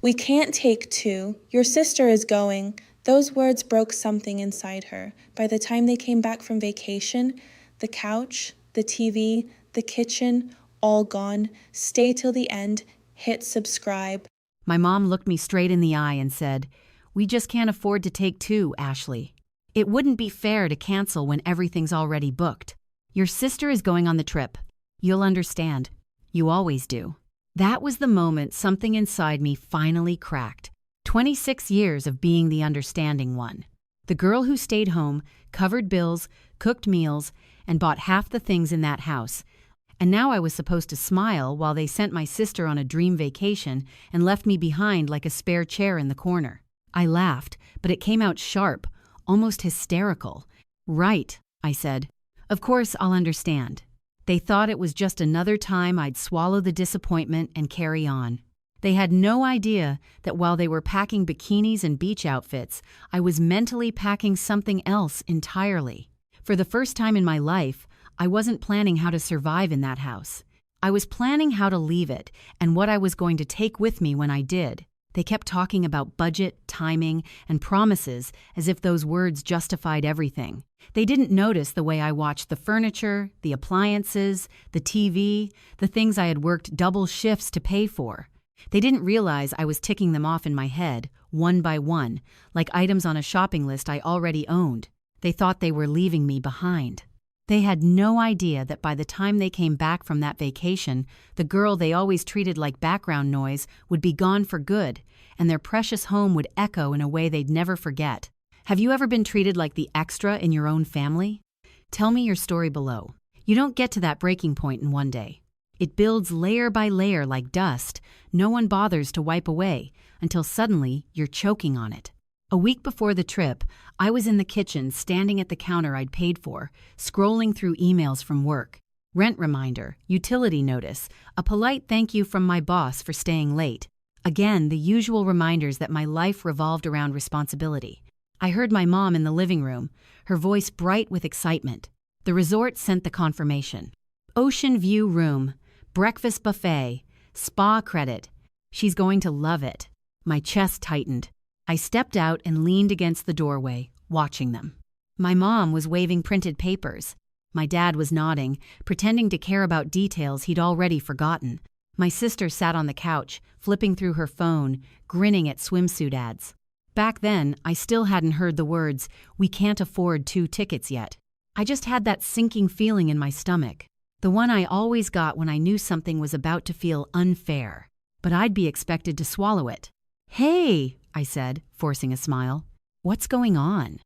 We can't take two. Your sister is going. Those words broke something inside her. By the time they came back from vacation, the couch, the TV, the kitchen, all gone. Stay till the end. Hit subscribe. My mom looked me straight in the eye and said, "We just can't afford to take two, Ashley. It wouldn't be fair to cancel when everything's already booked. Your sister is going on the trip. You'll understand. You always do." That was the moment something inside me finally cracked. 26 years of being the understanding one. The girl who stayed home, covered bills, cooked meals, and bought half the things in that house. And now I was supposed to smile while they sent my sister on a dream vacation and left me behind like a spare chair in the corner. I laughed, but it came out sharp, almost hysterical. "Right," I said. "Of course I'll understand." They thought it was just another time I'd swallow the disappointment and carry on. They had no idea that while they were packing bikinis and beach outfits, I was mentally packing something else entirely. For the first time in my life, I wasn't planning how to survive in that house. I was planning how to leave it and what I was going to take with me when I did. They kept talking about budget, timing, and promises as if those words justified everything. They didn't notice the way I watched the furniture, the appliances, the TV, the things I had worked double shifts to pay for. They didn't realize I was ticking them off in my head, one by one, like items on a shopping list I already owned. They thought they were leaving me behind. They had no idea that by the time they came back from that vacation, the girl they always treated like background noise would be gone for good, and their precious home would echo in a way they'd never forget. Have you ever been treated like the extra in your own family? Tell me your story below. You don't get to that breaking point in one day. It builds layer by layer like dust no one bothers to wipe away until suddenly you're choking on it. A week before the trip, I was in the kitchen standing at the counter I'd paid for, scrolling through emails from work. Rent reminder, utility notice, a polite thank you from my boss for staying late. Again, the usual reminders that my life revolved around responsibility. I heard my mom in the living room, her voice bright with excitement. The resort sent the confirmation. Ocean view room, breakfast buffet, spa credit. She's going to love it. My chest tightened. I stepped out and leaned against the doorway, watching them. My mom was waving printed papers. My dad was nodding, pretending to care about details he'd already forgotten. My sister sat on the couch, flipping through her phone, grinning at swimsuit ads. Back then, I still hadn't heard the words, "We can't afford 2 tickets yet." I just had that sinking feeling in my stomach, the one I always got when I knew something was about to feel unfair. But I'd be expected to swallow it. "Hey," I said, forcing a smile. "What's going on?"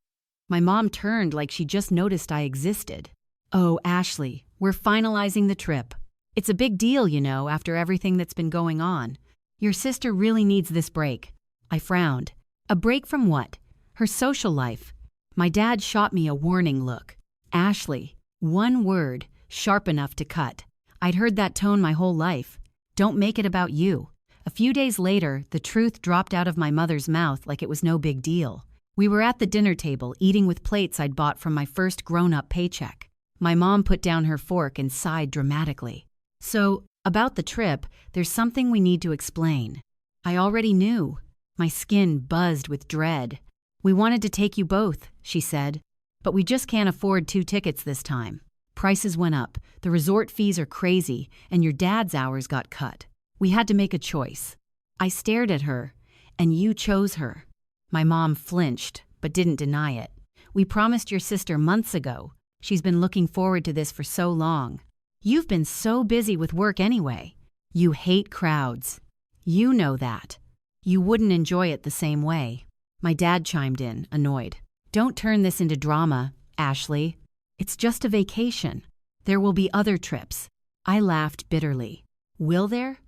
My mom turned like she just noticed I existed. "Oh, Ashley, we're finalizing the trip. It's a big deal, you know, after everything that's been going on. Your sister really needs this break." I frowned. A break from what? Her social life. My dad shot me a warning look. "Ashley," one word, sharp enough to cut. I'd heard that tone my whole life. Don't make it about you. A few days later, the truth dropped out of my mother's mouth like it was no big deal. We were at the dinner table, eating with plates I'd bought from my first grown-up paycheck. My mom put down her fork and sighed dramatically. "So, about the trip, there's something we need to explain." I already knew. My skin buzzed with dread. "We wanted to take you both," she said, "but we just can't afford 2 tickets this time. Prices went up, the resort fees are crazy, and your dad's hours got cut. We had to make a choice." I stared at her, "And you chose her." My mom flinched, but didn't deny it. "We promised your sister months ago. She's been looking forward to this for so long. You've been so busy with work anyway. You hate crowds. You know that. You wouldn't enjoy it the same way." My dad chimed in, annoyed. "Don't turn this into drama, Ashley. It's just a vacation. There will be other trips." I laughed bitterly. "Will there?"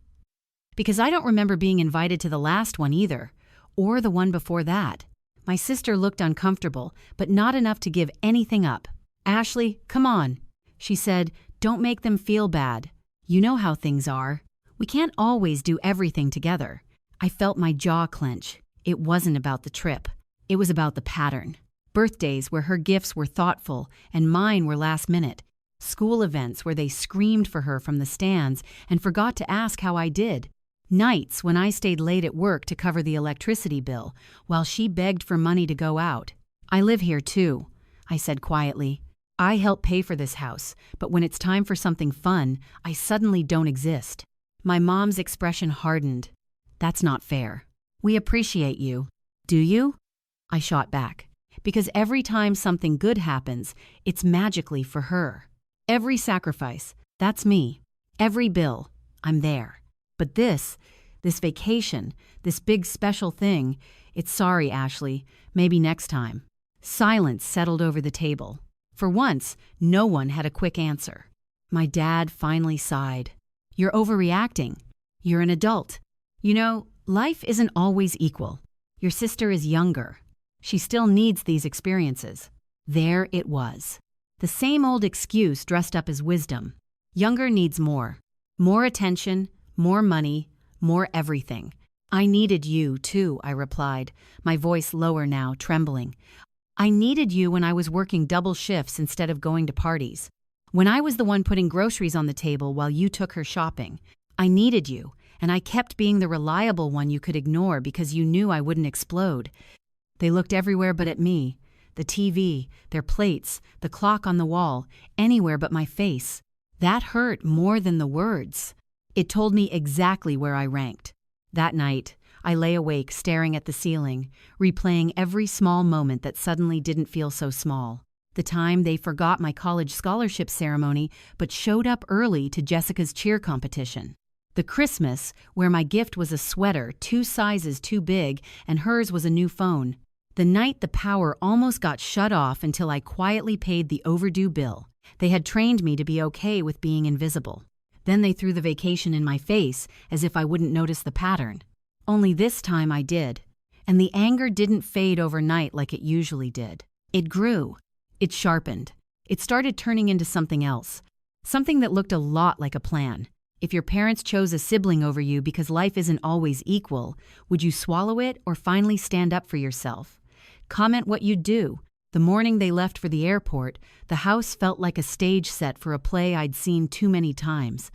Because I don't remember being invited to the last one either, or the one before that. My sister looked uncomfortable, but not enough to give anything up. "Ashley, come on," she said. "Don't make them feel bad. You know how things are. We can't always do everything together." I felt my jaw clench. It wasn't about the trip. It was about the pattern. Birthdays where her gifts were thoughtful and mine were last minute. School events where they screamed for her from the stands and forgot to ask how I did. Nights when I stayed late at work to cover the electricity bill while she begged for money to go out. I live here too, I said quietly. I help pay for this house, but when it's time for something fun, I suddenly don't exist. My mom's expression hardened. That's not fair. We appreciate you. Do you? I shot back. Because every time something good happens, it's magically for her. Every sacrifice, that's me. Every bill, I'm there. But this vacation, this big special thing, it's sorry, Ashley, maybe next time. Silence settled over the table. For once, no one had a quick answer. My dad finally sighed. You're overreacting. You're an adult. You know, life isn't always equal. Your sister is younger. She still needs these experiences. There it was. The same old excuse dressed up as wisdom. Younger needs more. More attention, more money, more everything. I needed you, too, I replied, my voice lower now, trembling. I needed you when I was working double shifts instead of going to parties. When I was the one putting groceries on the table while you took her shopping. I needed you, and I kept being the reliable one you could ignore because you knew I wouldn't explode. They looked everywhere but at me. The TV, their plates, the clock on the wall, anywhere but my face. That hurt more than the words. It told me exactly where I ranked. That night, I lay awake staring at the ceiling, replaying every small moment that suddenly didn't feel so small. The time they forgot my college scholarship ceremony but showed up early to Jessica's cheer competition. The Christmas where my gift was a sweater 2 sizes too big and hers was a new phone. The night the power almost got shut off until I quietly paid the overdue bill. They had trained me to be okay with being invisible. Then they threw the vacation in my face as if I wouldn't notice the pattern. Only this time I did. And the anger didn't fade overnight like it usually did. It grew. It sharpened. It started turning into something else. Something that looked a lot like a plan. If your parents chose a sibling over you because life isn't always equal, would you swallow it or finally stand up for yourself? Comment what you'd do. The morning they left for the airport, the house felt like a stage set for a play I'd seen too many times.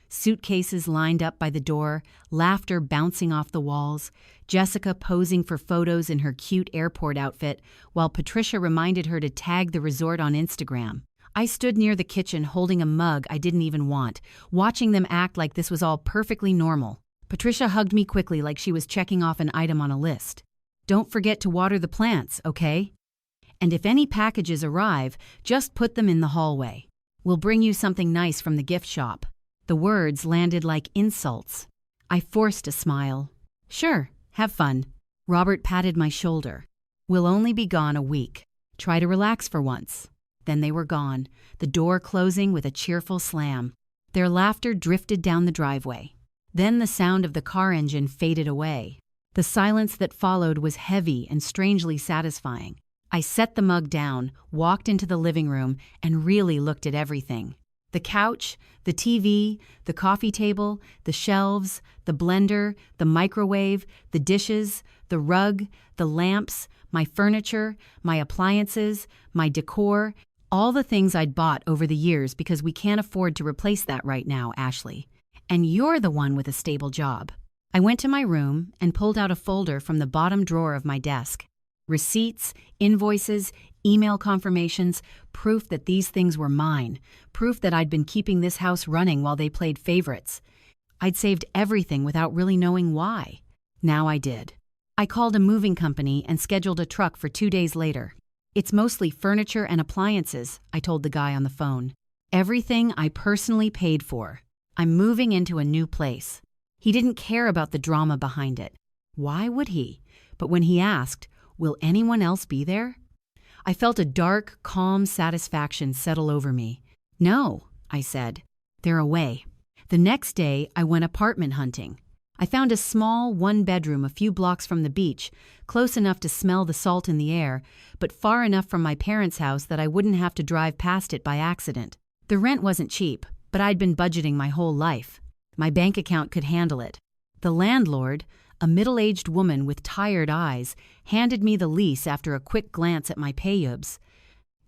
Suitcases lined up by the door, laughter bouncing off the walls, Jessica posing for photos in her cute airport outfit, while Patricia reminded her to tag the resort on Instagram. I stood near the kitchen holding a mug I didn't even want, watching them act like this was all perfectly normal. Patricia hugged me quickly like she was checking off an item on a list. Don't forget to water the plants, okay? And if any packages arrive, just put them in the hallway. We'll bring you something nice from the gift shop. The words landed like insults. I forced a smile. Sure, have fun. Robert patted my shoulder. We'll only be gone a week. Try to relax for once. Then they were gone, the door closing with a cheerful slam. Their laughter drifted down the driveway. Then the sound of the car engine faded away. The silence that followed was heavy and strangely satisfying. I set the mug down, walked into the living room, and really looked at everything. The couch, the TV, the coffee table, the shelves, the blender, the microwave, the dishes, the rug, the lamps, my furniture, my appliances, my decor, all the things I'd bought over the years because we can't afford to replace that right now, Ashley. And you're the one with a stable job. I went to my room and pulled out a folder from the bottom drawer of my desk. Receipts, invoices, email confirmations, proof that these things were mine, proof that I'd been keeping this house running while they played favorites. I'd saved everything without really knowing why. Now I did. I called a moving company and scheduled a truck for 2 days later. It's mostly furniture and appliances, I told the guy on the phone. Everything I personally paid for. I'm moving into a new place. He didn't care about the drama behind it. Why would he? But when he asked, will anyone else be there? I felt a dark, calm satisfaction settle over me. No, I said. They're away. The next day, I went apartment hunting. I found a small 1-bedroom a few blocks from the beach, close enough to smell the salt in the air, but far enough from my parents' house that I wouldn't have to drive past it by accident. The rent wasn't cheap, but I'd been budgeting my whole life. My bank account could handle it. The landlord, a middle-aged woman with tired eyes, handed me the lease after a quick glance at my payubs.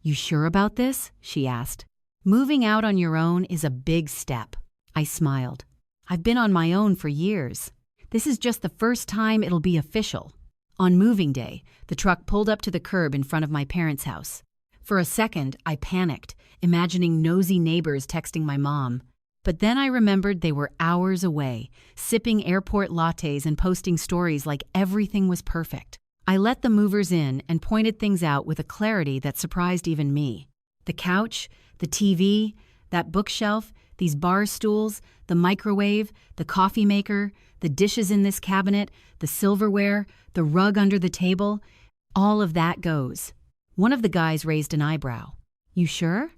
You sure about this? She asked. Moving out on your own is a big step. I smiled. I've been on my own for years. This is just the first time it'll be official. On moving day, the truck pulled up to the curb in front of my parents' house. For a second, I panicked, imagining nosy neighbors texting my mom. But then I remembered they were hours away, sipping airport lattes and posting stories like everything was perfect. I let the movers in and pointed things out with a clarity that surprised even me. The couch, the TV, that bookshelf, these bar stools, the microwave, the coffee maker, the dishes in this cabinet, the silverware, the rug under the table, all of that goes. One of the guys raised an eyebrow. You sure?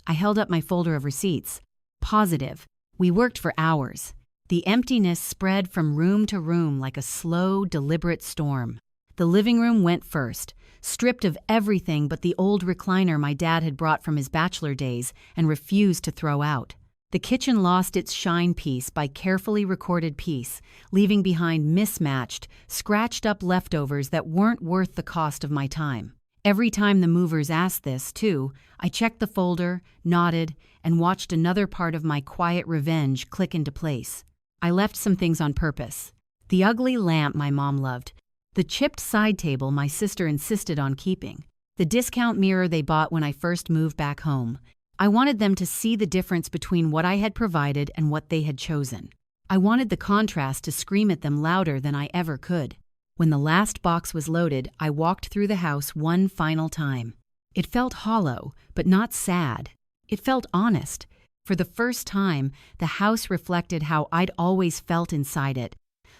I held up my folder of receipts. Positive. We worked for hours. The emptiness spread from room to room like a slow, deliberate storm. The living room went first, stripped of everything but the old recliner my dad had brought from his bachelor days and refused to throw out. The kitchen lost its shine piece by carefully recorded piece, leaving behind mismatched, scratched-up leftovers that weren't worth the cost of my time. Every time the movers asked this, too, I checked the folder, nodded, and watched another part of my quiet revenge click into place. I left some things on purpose. The ugly lamp my mom loved, the chipped side table my sister insisted on keeping, the discount mirror they bought when I first moved back home. I wanted them to see the difference between what I had provided and what they had chosen. I wanted the contrast to scream at them louder than I ever could. When the last box was loaded, I walked through the house one final time. It felt hollow, but not sad. It felt honest. For the first time, the house reflected how I'd always felt inside it.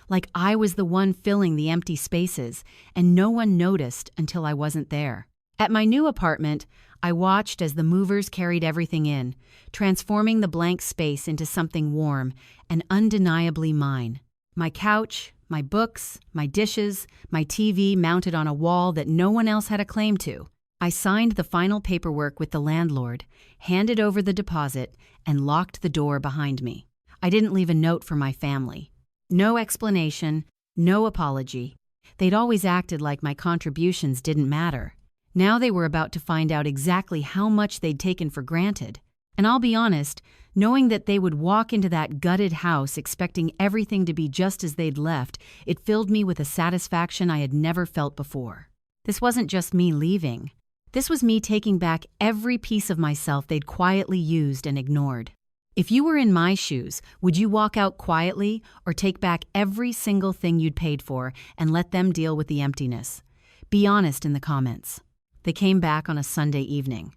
Like I was the one filling the empty spaces, and no one noticed until I wasn't there. At my new apartment, I watched as the movers carried everything in, transforming the blank space into something warm and undeniably mine. My couch, my books, my dishes, my TV mounted on a wall that no one else had a claim to. I signed the final paperwork with the landlord, handed over the deposit, and locked the door behind me. I didn't leave a note for my family. No explanation, no apology. They'd always acted like my contributions didn't matter. Now they were about to find out exactly how much they'd taken for granted. And I'll be honest, knowing that they would walk into that gutted house expecting everything to be just as they'd left, it filled me with a satisfaction I had never felt before. This wasn't just me leaving. This was me taking back every piece of myself they'd quietly used and ignored. If you were in my shoes, would you walk out quietly or take back every single thing you'd paid for and let them deal with the emptiness? Be honest in the comments. They came back on a Sunday evening.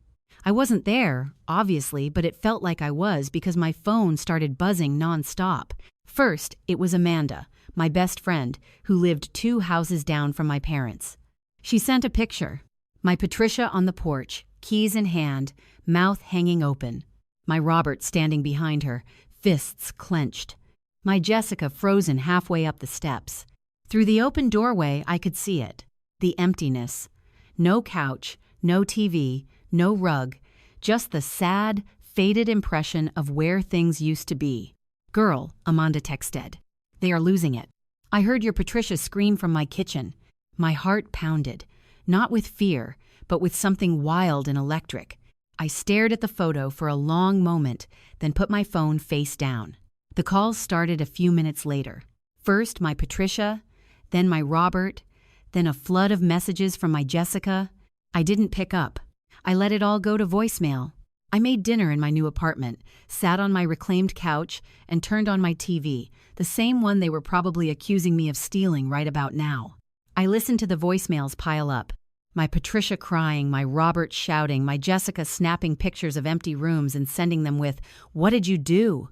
I wasn't there, obviously, but it felt like I was because my phone started buzzing nonstop. First, it was Amanda, my best friend, who lived 2 houses down from my parents. She sent a picture. My Patricia on the porch, keys in hand, mouth hanging open. My Robert standing behind her, fists clenched. My Jessica frozen halfway up the steps. Through the open doorway, I could see it. The emptiness. No couch, no TV, no rug, just the sad, faded impression of where things used to be. Girl, Amanda texted. They are losing it. I heard your Patricia scream from my kitchen. My heart pounded, not with fear, but with something wild and electric. I stared at the photo for a long moment, then put my phone face down. The calls started a few minutes later. First my Patricia, then my Robert, then a flood of messages from my Jessica. I didn't pick up. I let it all go to voicemail. I made dinner in my new apartment, sat on my reclaimed couch, and turned on my TV, the same one they were probably accusing me of stealing right about now. I listened to the voicemails pile up. My Patricia crying, my Robert shouting, my Jessica snapping pictures of empty rooms and sending them with, "What did you do?"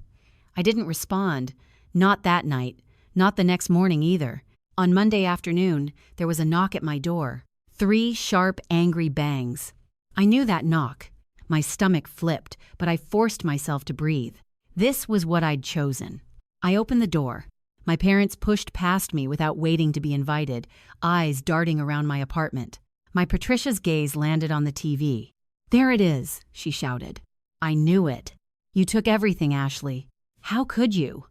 I didn't respond. Not that night. Not the next morning either. On Monday afternoon, there was a knock at my door. 3 sharp, angry bangs. I knew that knock. My stomach flipped, but I forced myself to breathe. This was what I'd chosen. I opened the door. My parents pushed past me without waiting to be invited, eyes darting around my apartment. My Patricia's gaze landed on the TV. "There it is," she shouted. "I knew it. You took everything, Ashley. How could you?"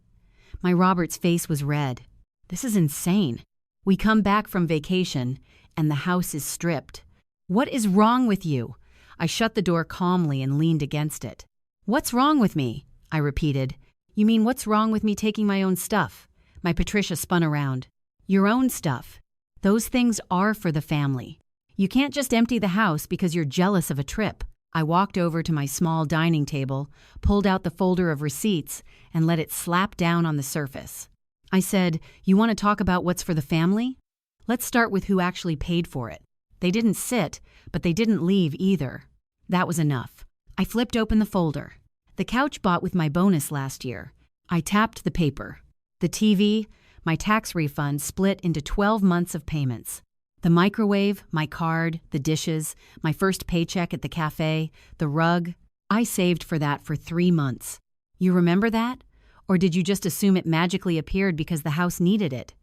My Robert's face was red. This is insane. We come back from vacation, and the house is stripped. What is wrong with you? I shut the door calmly and leaned against it. What's wrong with me? I repeated. You mean what's wrong with me taking my own stuff? My Patricia spun around. Your own stuff. Those things are for the family. You can't just empty the house because you're jealous of a trip. I walked over to my small dining table, pulled out the folder of receipts, and let it slap down on the surface. I said, "You want to talk about what's for the family? Let's start with who actually paid for it." They didn't sit, but they didn't leave either. That was enough. I flipped open the folder. The couch bought with my bonus last year. I tapped the paper. The TV, my tax refund split into 12 months of payments. The microwave, my card, the dishes, my first paycheck at the cafe, the rug. I saved for that for 3 months. You remember that? Or did you just assume it magically appeared because the house needed it?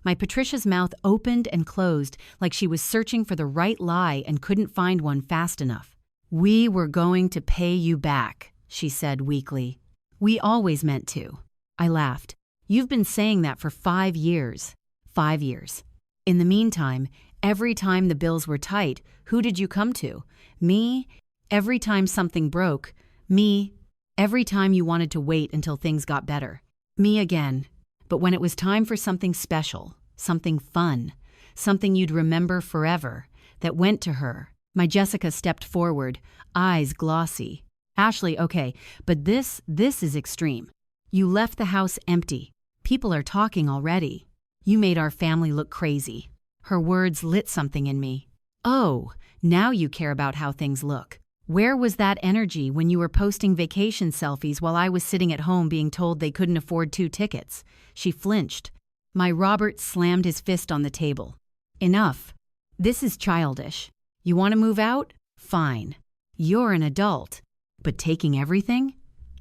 My Patricia's mouth opened and closed like she was searching for the right lie and couldn't find one fast enough. "We were going to pay you back," she said weakly. "We always meant to." I laughed. "You've been saying that for 5 years. 5 years. In the meantime, every time the bills were tight, who did you come to? Me. Every time something broke, me. Every time you wanted to wait until things got better, me again. But when it was time for something special, something fun, something you'd remember forever, that went to her." My Jessica stepped forward, eyes glossy. "Ashley, okay, but this is extreme. You left the house empty. People are talking already. You made our family look crazy." Her words lit something in me. "Oh, now you care about how things look. Where was that energy when you were posting vacation selfies while I was sitting at home being told they couldn't afford 2 tickets? She flinched. My Robert slammed his fist on the table. "Enough. This is childish. You want to move out? Fine. You're an adult. But taking everything?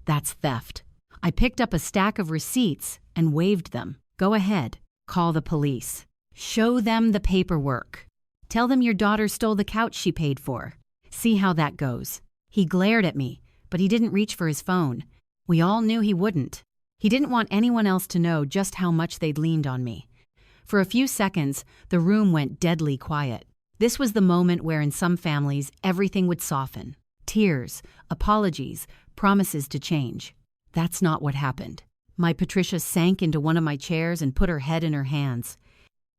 That's theft." I picked up a stack of receipts and waved them. "Go ahead. Call the police. Show them the paperwork. Tell them your daughter stole the couch she paid for. See how that goes." He glared at me, but he didn't reach for his phone. We all knew he wouldn't. He didn't want anyone else to know just how much they'd leaned on me. For a few seconds, the room went deadly quiet. This was the moment where in some families, everything would soften. Tears, apologies, promises to change. That's not what happened. My Patricia sank into one of my chairs and put her head in her hands.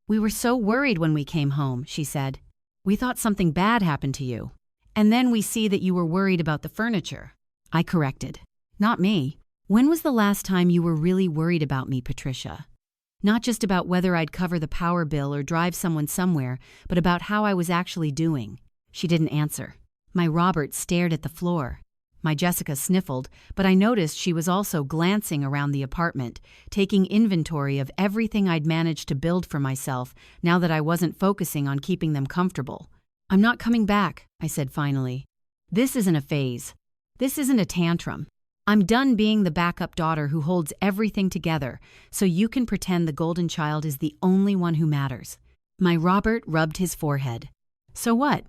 "We were so worried when we came home," she said. "We thought something bad happened to you. And then we see that you were worried about the furniture." I corrected. "Not me. When was the last time you were really worried about me, Patricia? Not just about whether I'd cover the power bill or drive someone somewhere, but about how I was actually doing." She didn't answer. My Robert stared at the floor. My Jessica sniffled, but I noticed she was also glancing around the apartment, taking inventory of everything I'd managed to build for myself now that I wasn't focusing on keeping them comfortable. "I'm not coming back," I said finally. "This isn't a phase. This isn't a tantrum. I'm done being the backup daughter who holds everything together, so you can pretend the golden child is the only one who matters." My Robert rubbed his forehead. "So what?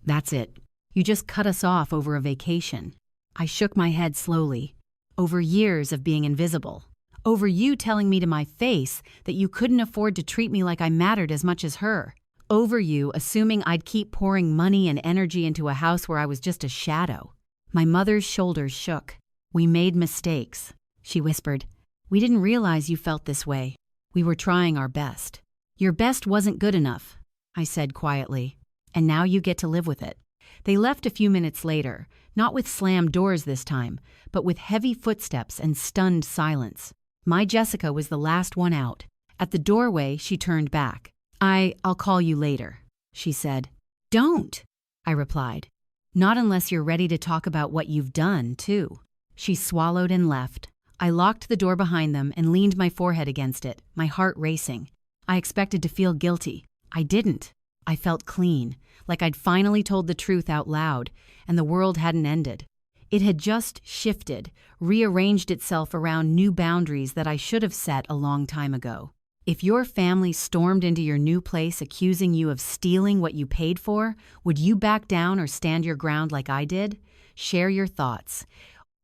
That's it. You just cut us off over a vacation." I shook my head slowly. "Over years of being invisible. Over you telling me to my face that you couldn't afford to treat me like I mattered as much as her. Over you assuming I'd keep pouring money and energy into a house where I was just a shadow." My mother's shoulders shook. "We made mistakes," she whispered. "We didn't realize you felt this way. We were trying our best." "Your best wasn't good enough," I said quietly. "And now you get to live with it." They left a few minutes later, not with slammed doors this time, but with heavy footsteps and stunned silence. My Jessica was the last one out. At the doorway, she turned back. I'll call you later," she said. "Don't," I replied. "Not unless you're ready to talk about what you've done, too." She swallowed and left. I locked the door behind them and leaned my forehead against it, my heart racing. I expected to feel guilty. I didn't. I felt clean, like I'd finally told the truth out loud, and the world hadn't ended. It had just shifted, rearranged itself around new boundaries that I should have set a long time ago. If your family stormed into your new place accusing you of stealing what you paid for, would you back down or stand your ground like I did? Share your thoughts.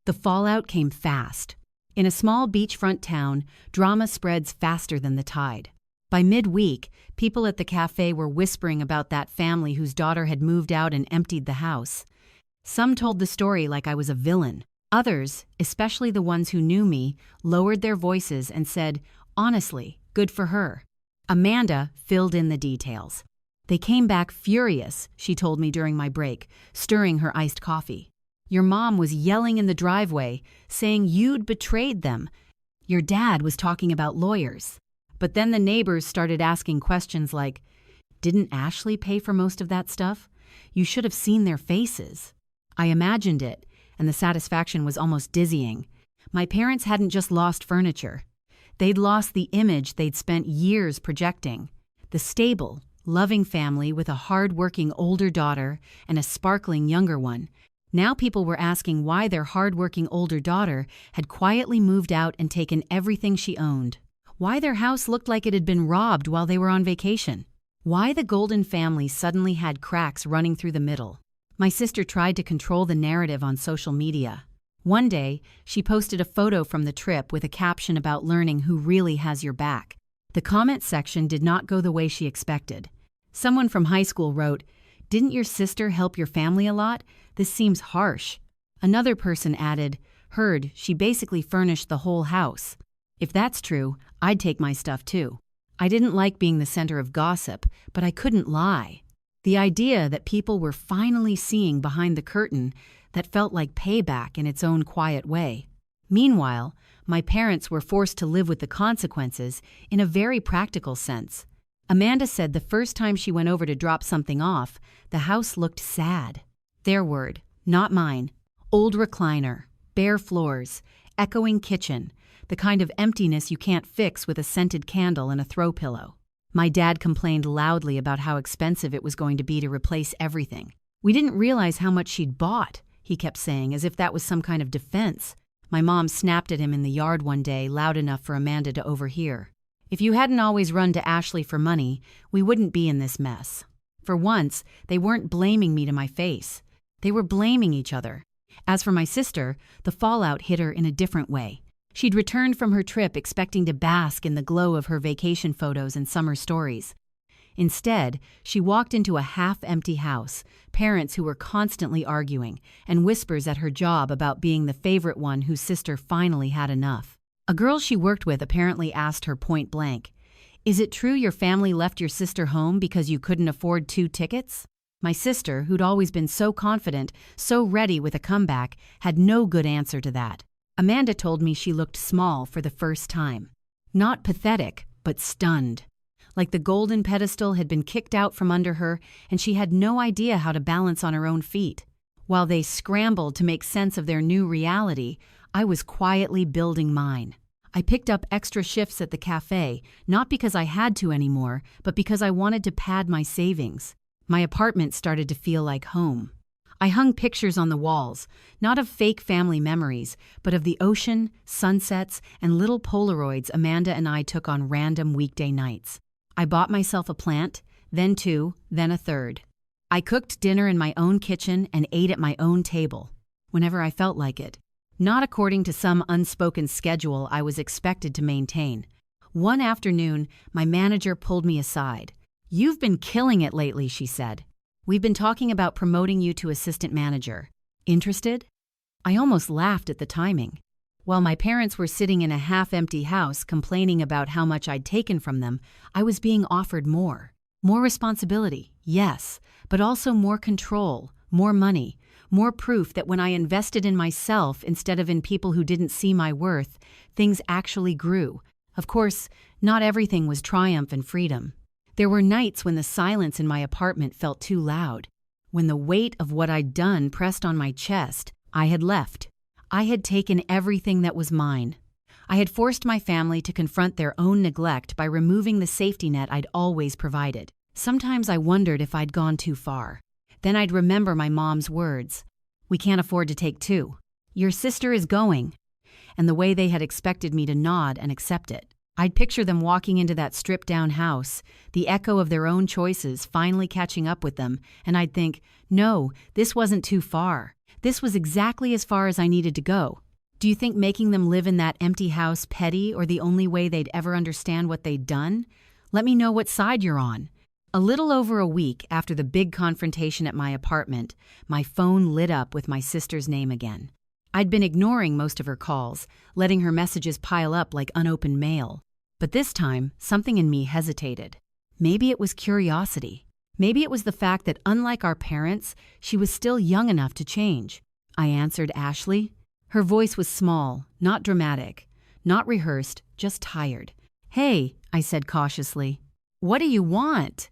The fallout came fast. In a small beachfront town, drama spreads faster than the tide. By midweek, people at the cafe were whispering about that family whose daughter had moved out and emptied the house. Some told the story like I was a villain. Others, especially the ones who knew me, lowered their voices and said, Honestly, good for her. Amanda filled in the details. They came back furious, she told me during my break, stirring her iced coffee. Your mom was yelling in the driveway, saying you'd betrayed them. Your dad was talking about lawyers. But then the neighbors started asking questions like, didn't Ashley pay for most of that stuff? You should have seen their faces. I imagined it, and the satisfaction was almost dizzying. My parents hadn't just lost furniture. They'd lost the image they'd spent years projecting. The stable, loving family with a hard-working older daughter and a sparkling younger one. Now people were asking why their hard-working older daughter had quietly moved out and taken everything she owned. Why their house looked like it had been robbed while they were on vacation. Why the Golden family suddenly had cracks running through the middle. My sister tried to control the narrative on social media. One day, she posted a photo from the trip with a caption about learning who really has your back. The comment section did not go the way she expected. Someone from high school wrote, "Didn't your sister help your family a lot? This seems harsh." Another person added, "Heard she basically furnished the whole house." If that's true, I'd take my stuff too. I didn't like being the center of gossip, but I couldn't lie. The idea that people were finally seeing behind the curtain that felt like payback in its own quiet way. Meanwhile, my parents were forced to live with the consequences in a very practical sense. Amanda said the first time she went over to drop something off, the house looked sad. Their word, not mine. Old recliner, bare floors, echoing kitchen, the kind of emptiness you can't fix with a scented candle and a throw pillow. My dad complained loudly about how expensive it was going to be to replace everything. We didn't realize how much she'd bought, he kept saying, as if that was some kind of defense. My mom snapped at him in the yard one day, loud enough for Amanda to overhear. If you hadn't always run to Ashley for money, we wouldn't be in this mess. For once, they weren't blaming me to my face. They were blaming each other. As for my sister, the fallout hit her in a different way. She'd returned from her trip expecting to bask in the glow of her vacation photos and summer stories. Instead, she walked into a half-empty house, parents who were constantly arguing, and whispers at her job about being the favorite one whose sister finally had enough. A girl she worked with apparently asked her point blank, "Is it true your family left your sister home because you couldn't afford 2 tickets?" My sister, who'd always been so confident, so ready with a comeback, had no good answer to that. Amanda told me she looked small for the first time. Not pathetic, but stunned. Like the golden pedestal had been kicked out from under her, and she had no idea how to balance on her own feet. While they scrambled to make sense of their new reality, I was quietly building mine. I picked up extra shifts at the cafe, not because I had to anymore, but because I wanted to pad my savings. My apartment started to feel like home. I hung pictures on the walls, not of fake family memories, but of the ocean, sunsets, and little Polaroids Amanda and I took on random weekday nights. I bought myself a plant, then 2, then a third. I cooked dinner in my own kitchen and ate at my own table, whenever I felt like it. Not according to some unspoken schedule I was expected to maintain. One afternoon, my manager pulled me aside. "You've been killing it lately," she said. "We've been talking about promoting you to assistant manager. Interested?" I almost laughed at the timing. While my parents were sitting in a half-empty house complaining about how much I'd taken from them, I was being offered more. More responsibility, yes, but also more control, more money, more proof that when I invested in myself instead of in people who didn't see my worth, things actually grew. Of course, not everything was triumph and freedom. There were nights when the silence in my apartment felt too loud. When the weight of what I'd done pressed on my chest, I had left. I had taken everything that was mine. I had forced my family to confront their own neglect by removing the safety net I'd always provided. Sometimes I wondered if I'd gone too far. Then I'd remember my mom's words. "We can't afford to take 2. Your sister is going." And the way they had expected me to nod and accept it. I'd picture them walking into that stripped-down house, the echo of their own choices finally catching up with them, and I'd think, no, this wasn't too far. This was exactly as far as I needed to go. Do you think making them live in that empty house petty or the only way they'd ever understand what they'd done? Let me know what side you're on. A little over a week after the big confrontation at my apartment, my phone lit up with my sister's name again. I'd been ignoring most of her calls, letting her messages pile up like unopened mail. But this time, something in me hesitated. Maybe it was curiosity. Maybe it was the fact that unlike our parents, she was still young enough to change. I answered Ashley. Her voice was small, not dramatic, not rehearsed, just tired. "Hey," I said cautiously. "What do you want?"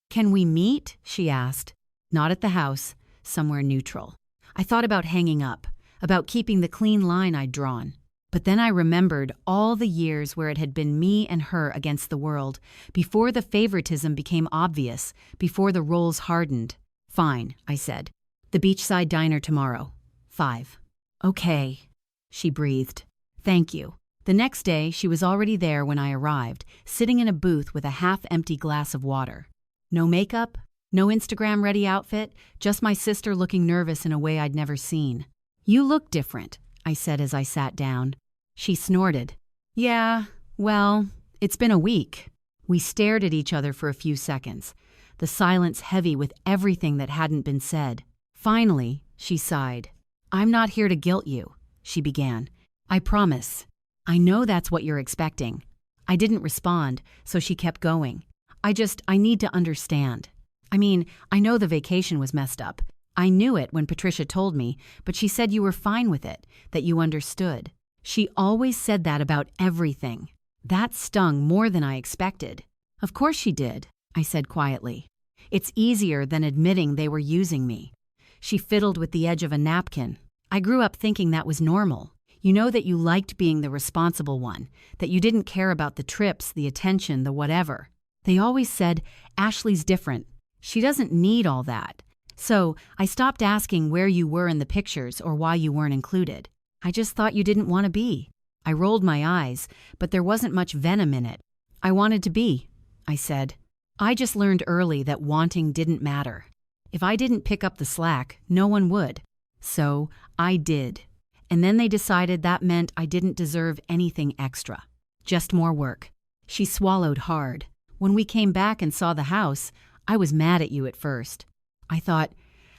"Can we meet?" she asked. "Not at the house, somewhere neutral." I thought about hanging up, about keeping the clean line I'd drawn. But then I remembered all the years where it had been me and her against the world, before the favoritism became obvious, before the roles hardened. "Fine," I said. "The beachside diner tomorrow. 5. "Okay," she breathed. "Thank you." The next day, she was already there when I arrived, sitting in a booth with a half-empty glass of water. No makeup, no Instagram-ready outfit, just my sister looking nervous in a way I'd never seen. "You look different," I said as I sat down. She snorted. "Yeah, well, it's been a week." We stared at each other for a few seconds, the silence heavy with everything that hadn't been said. Finally, she sighed. "I'm not here to guilt you," she began. "I promise. I know that's what you're expecting." I didn't respond, so she kept going. I need to understand. I know the vacation was messed up. I knew it when Patricia told me, but she said you were fine with it, that you understood. She always said that about everything. That stung more than I expected. "Of course she did," I said quietly. "It's easier than admitting they were using me." She fiddled with the edge of a napkin. "I grew up thinking that was normal. You know, that you liked being the responsible one, that you didn't care about the trips, the attention, the whatever. They always said, 'Ashley's different. She doesn't need all that.' So I stopped asking where you were in the pictures or why you weren't included. I just thought you didn't want to be." I rolled my eyes, but there wasn't much venom in it. "I wanted to be," I said. "I just learned early that wanting didn't matter. If I didn't pick up the slack, no one would. So I did. And then they decided that meant I didn't deserve anything extra. Just more work." She swallowed hard. "When we came back and saw the house, I was mad at you at first. I thought,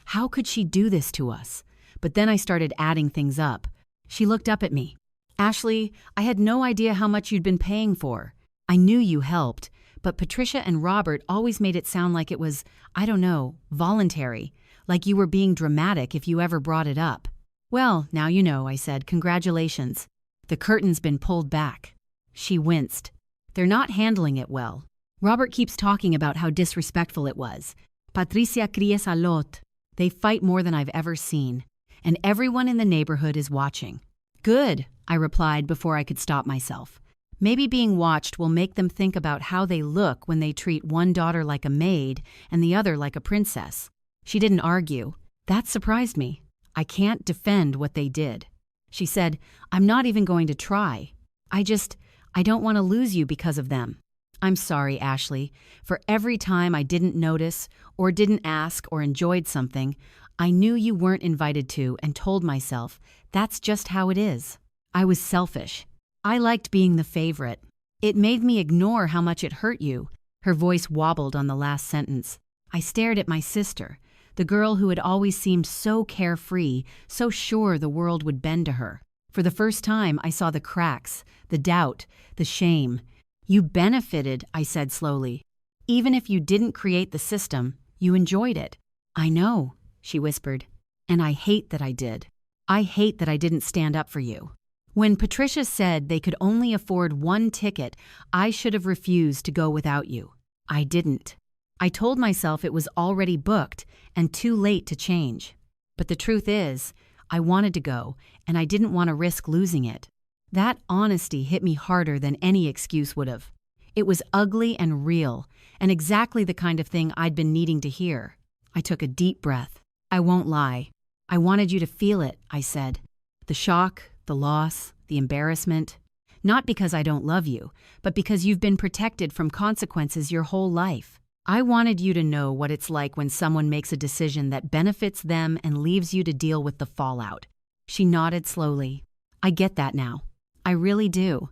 how could she do this to us? But then I started adding things up." She looked up at me. "Ashley, I had no idea how much you'd been paying for. I knew you helped, but Patricia and Robert always made it sound like it was, I don't know, voluntary, like you were being dramatic if you ever brought it up." "Well, now you know," I said. "Congratulations. The curtain's been pulled back." She winced. "They're not handling it well. Robert keeps talking about how disrespectful it was. Patricia cries a lot. They fight more than I've ever seen. And everyone in the neighborhood is watching." "Good," I replied before I could stop myself. "Maybe being watched will make them think about how they look when they treat one daughter like a maid and the other like a princess." She didn't argue. That surprised me. I can't defend what they did. She said, "I'm not even going to try. I don't want to lose you because of them." "I'm sorry, Ashley. For every time I didn't notice or didn't ask or enjoyed something, I knew you weren't invited to and told myself, that's just how it is." I was selfish. I liked being the favorite. It made me ignore how much it hurt you. Her voice wobbled on the last sentence. I stared at my sister, the girl who had always seemed so carefree, so sure the world would bend to her. For the first time, I saw the cracks, the doubt, the shame. "You benefited," I said slowly. "Even if you didn't create the system, you enjoyed it." "I know," she whispered. "And I hate that I did. I hate that I didn't stand up for you. When Patricia said they could only afford one ticket, I should have refused to go without you. I didn't. I told myself it was already booked and too late to change. But the truth is, I wanted to go, and I didn't want to risk losing it." That honesty hit me harder than any excuse would have. It was ugly and real, and exactly the kind of thing I'd been needing to hear. I took a deep breath. "I won't lie. I wanted you to feel it," I said. "The shock, the loss, the embarrassment. Not because I don't love you, but because you've been protected from consequences your whole life. I wanted you to know what it's like when someone makes a decision that benefits them and leaves you to deal with the fallout." She nodded slowly. "I get that now. I really do.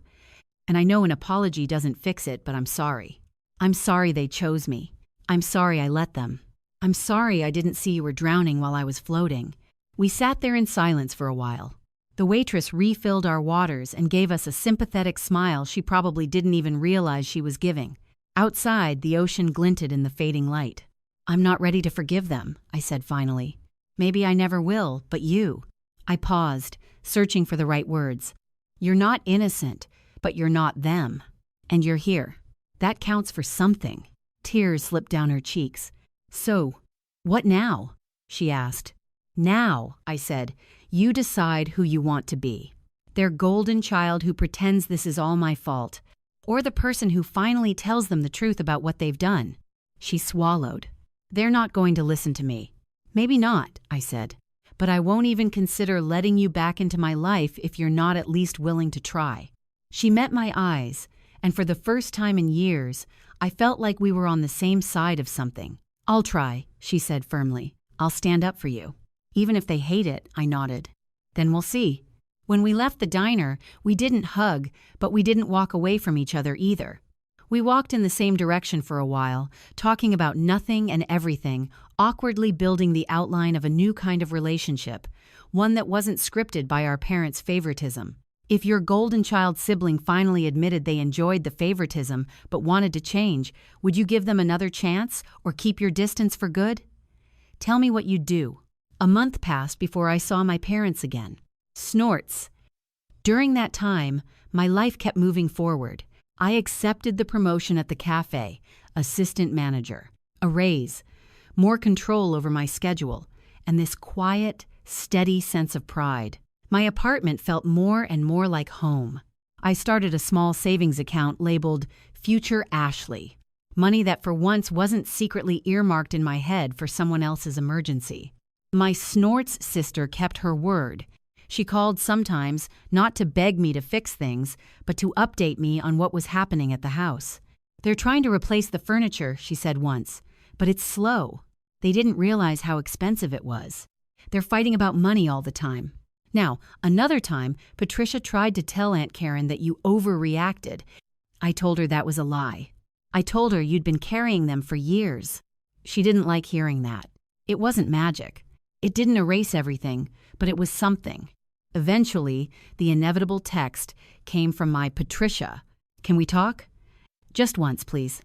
And I know an apology doesn't fix it, but I'm sorry. I'm sorry they chose me. I'm sorry I let them. I'm sorry I didn't see you were drowning while I was floating." We sat there in silence for a while. The waitress refilled our waters and gave us a sympathetic smile she probably didn't even realize she was giving. Outside, the ocean glinted in the fading light. "I'm not ready to forgive them," I said finally. "Maybe I never will, but you." I paused, searching for the right words. "You're not innocent, but you're not them. And you're here. That counts for something." Tears slipped down her cheeks. "So, what now?" she asked. "Now," I said, "you decide who you want to be. Their golden child who pretends this is all my fault, or the person who finally tells them the truth about what they've done." She swallowed. "They're not going to listen to me." "Maybe not," I said, "but I won't even consider letting you back into my life if you're not at least willing to try." She met my eyes, and for the first time in years, I felt like we were on the same side of something. "I'll try," she said firmly. "I'll stand up for you." "Even if they hate it," I nodded. "Then we'll see." When we left the diner, we didn't hug, but we didn't walk away from each other either. We walked in the same direction for a while, talking about nothing and everything, awkwardly building the outline of a new kind of relationship, one that wasn't scripted by our parents' favoritism. If your golden child sibling finally admitted they enjoyed the favoritism but wanted to change, would you give them another chance or keep your distance for good? Tell me what you'd do. A month passed before I saw my parents again. Snorts. During that time, my life kept moving forward. I accepted the promotion at the cafe, assistant manager, a raise, more control over my schedule, and this quiet, steady sense of pride. My apartment felt more and more like home. I started a small savings account labeled Future Ashley, money that for once wasn't secretly earmarked in my head for someone else's emergency. My Snorts sister kept her word. She called sometimes, not to beg me to fix things, but to update me on what was happening at the house. "They're trying to replace the furniture," she said once, "but it's slow. They didn't realize how expensive it was. They're fighting about money all the time." Now, another time, Patricia tried to tell Aunt Karen that you overreacted. I told her that was a lie. I told her you'd been carrying them for years. She didn't like hearing that. It wasn't magic. It didn't erase everything, but it was something. Eventually, the inevitable text came from my Patricia. "Can we talk?" "Just once, please."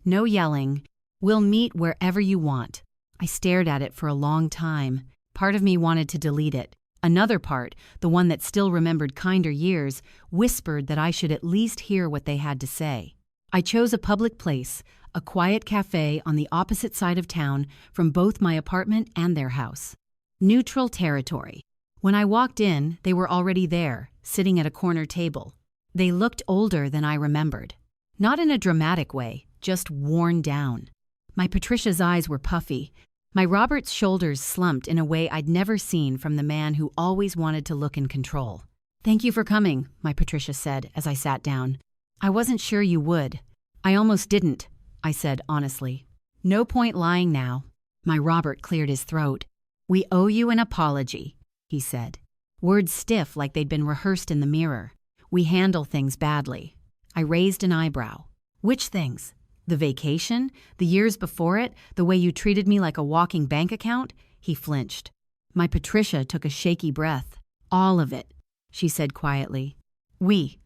"No yelling. We'll meet wherever you want." I stared at it for a long time. Part of me wanted to delete it. Another part, the one that still remembered kinder years, whispered that I should at least hear what they had to say. I chose a public place, a quiet cafe on the opposite side of town from both my apartment and their house. Neutral territory. When I walked in, they were already there, sitting at a corner table. They looked older than I remembered. Not in a dramatic way, just worn down. My Patricia's eyes were puffy. My Robert's shoulders slumped in a way I'd never seen from the man who always wanted to look in control. "Thank you for coming," my Patricia said as I sat down. "I wasn't sure you would." "I almost didn't," I said honestly. "No point lying now." My Robert cleared his throat. "We owe you an apology," he said. Words stiff like they'd been rehearsed in the mirror. "We handle things badly." I raised an eyebrow. "Which things? The vacation? The years before it? The way you treated me like a walking bank account?" He flinched. My Patricia took a shaky breath. "All of it," she said quietly. We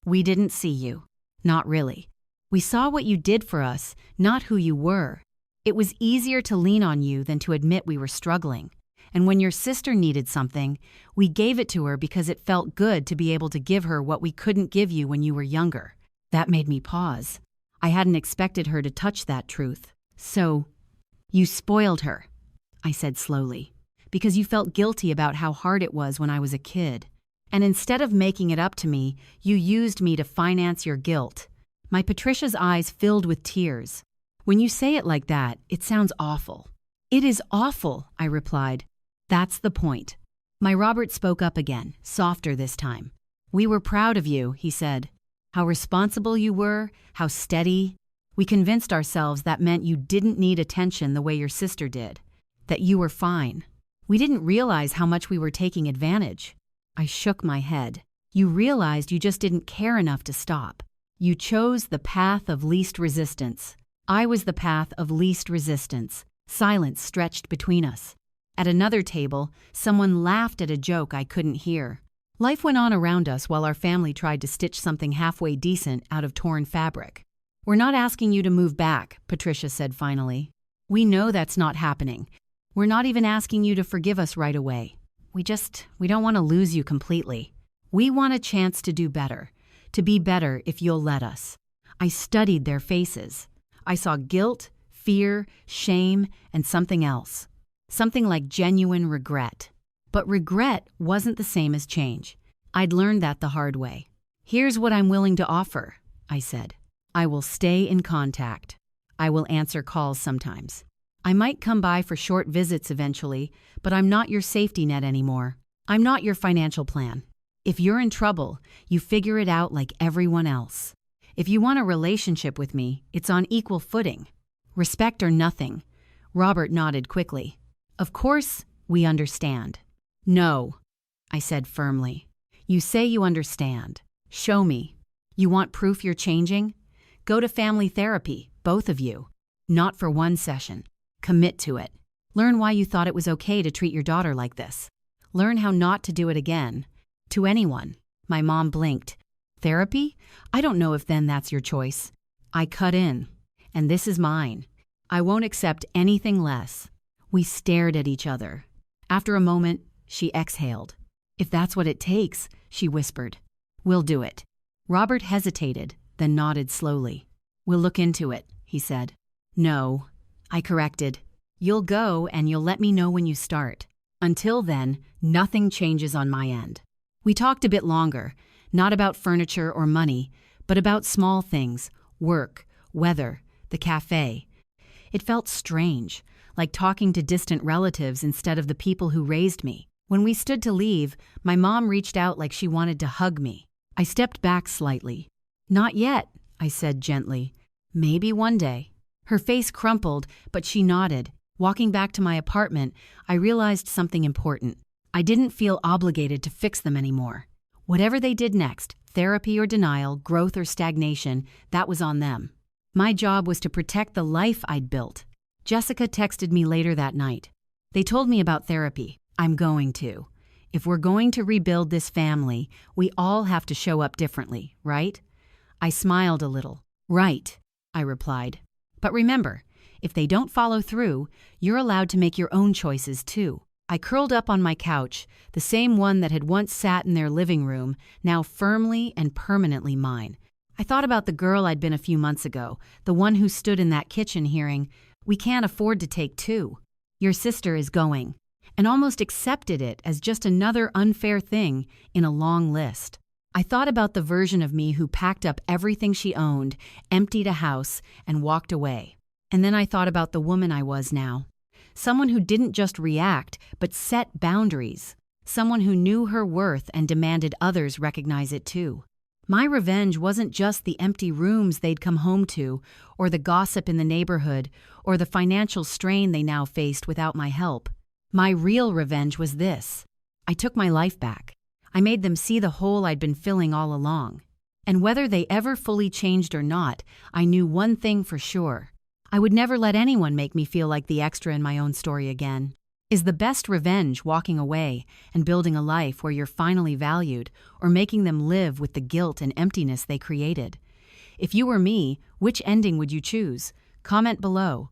didn't see you. Not really. We saw what you did for us, not who you were. It was easier to lean on you than to admit we were struggling. And when your sister needed something, we gave it to her because it felt good to be able to give her what we couldn't give you when you were younger." That made me pause. I hadn't expected her to touch that truth. "So, you spoiled her," I said slowly, "because you felt guilty about how hard it was when I was a kid. And instead of making it up to me, you used me to finance your guilt." My Patricia's eyes filled with tears. "When you say it like that, it sounds awful." "It is awful," I replied. "That's the point." My Robert spoke up again, softer this time. "We were proud of you," he said. "How responsible you were, how steady. We convinced ourselves that meant you didn't need attention the way your sister did, that you were fine. We didn't realize how much we were taking advantage." I shook my head. "You realized you just didn't care enough to stop. You chose the path of least resistance. I was the path of least resistance." Silence stretched between us. At another table, someone laughed at a joke I couldn't hear. Life went on around us while our family tried to stitch something halfway decent out of torn fabric. "We're not asking you to move back," Patricia said finally. "We know that's not happening. We're not even asking you to forgive us right away. We don't want to lose you completely. We want a chance to do better, to be better if you'll let us." I studied their faces. I saw guilt, fear, shame, and something else. Something like genuine regret. But regret wasn't the same as change. I'd learned that the hard way. "Here's what I'm willing to offer," I said. "I will stay in contact. I will answer calls sometimes. I might come by for short visits eventually, but I'm not your safety net anymore. I'm not your financial plan. If you're in trouble, you figure it out like everyone else. If you want a relationship with me, it's on equal footing. Respect or nothing." Robert nodded quickly. "Of course, we understand." "No," I said firmly. "You say you understand. Show me. You want proof you're changing? Go to family therapy, both of you. Not for one session. Commit to it. Learn why you thought it was okay to treat your daughter like this. Learn how not to do it again. To anyone." My mom blinked. "Therapy? I don't know if then that's your choice." I cut in. "And this is mine. I won't accept anything less." We stared at each other. After a moment, she exhaled. "If that's what it takes," she whispered. "We'll do it." Robert hesitated, then nodded slowly. "We'll look into it," he said. "No," I corrected. "You'll go and you'll let me know when you start. Until then, nothing changes on my end." We talked a bit longer, not about furniture or money, but about small things, work, weather, the cafe. It felt strange, like talking to distant relatives instead of the people who raised me. When we stood to leave, my mom reached out like she wanted to hug me. I stepped back slightly. "Not yet," I said gently. "Maybe one day." Her face crumpled, but she nodded. Walking back to my apartment, I realized something important. I didn't feel obligated to fix them anymore. Whatever they did next, therapy or denial, growth or stagnation, that was on them. My job was to protect the life I'd built. Jessica texted me later that night. "They told me about therapy. I'm going to. If we're going to rebuild this family, we all have to show up differently, right?" I smiled a little. "Right," I replied. "But remember, if they don't follow through, you're allowed to make your own choices too." I curled up on my couch, the same one that had once sat in their living room, now firmly and permanently mine. I thought about the girl I'd been a few months ago, the one who stood in that kitchen hearing, "We can't afford to take two. Your sister is going," and almost accepted it as just another unfair thing in a long list. I thought about the version of me who packed up everything she owned, emptied a house, and walked away. And then I thought about the woman I was now. Someone who didn't just react, but set boundaries. Someone who knew her worth and demanded others recognize it too. My revenge wasn't just the empty rooms they'd come home to, or the gossip in the neighborhood, or the financial strain they now faced without my help. My real revenge was this. I took my life back. I made them see the hole I'd been filling all along. And whether they ever fully changed or not, I knew one thing for sure. I would never let anyone make me feel like the extra in my own story again. Is the best revenge walking away and building a life where you're finally valued, or making them live with the guilt and emptiness they created? If you were me, which ending would you choose? Comment below.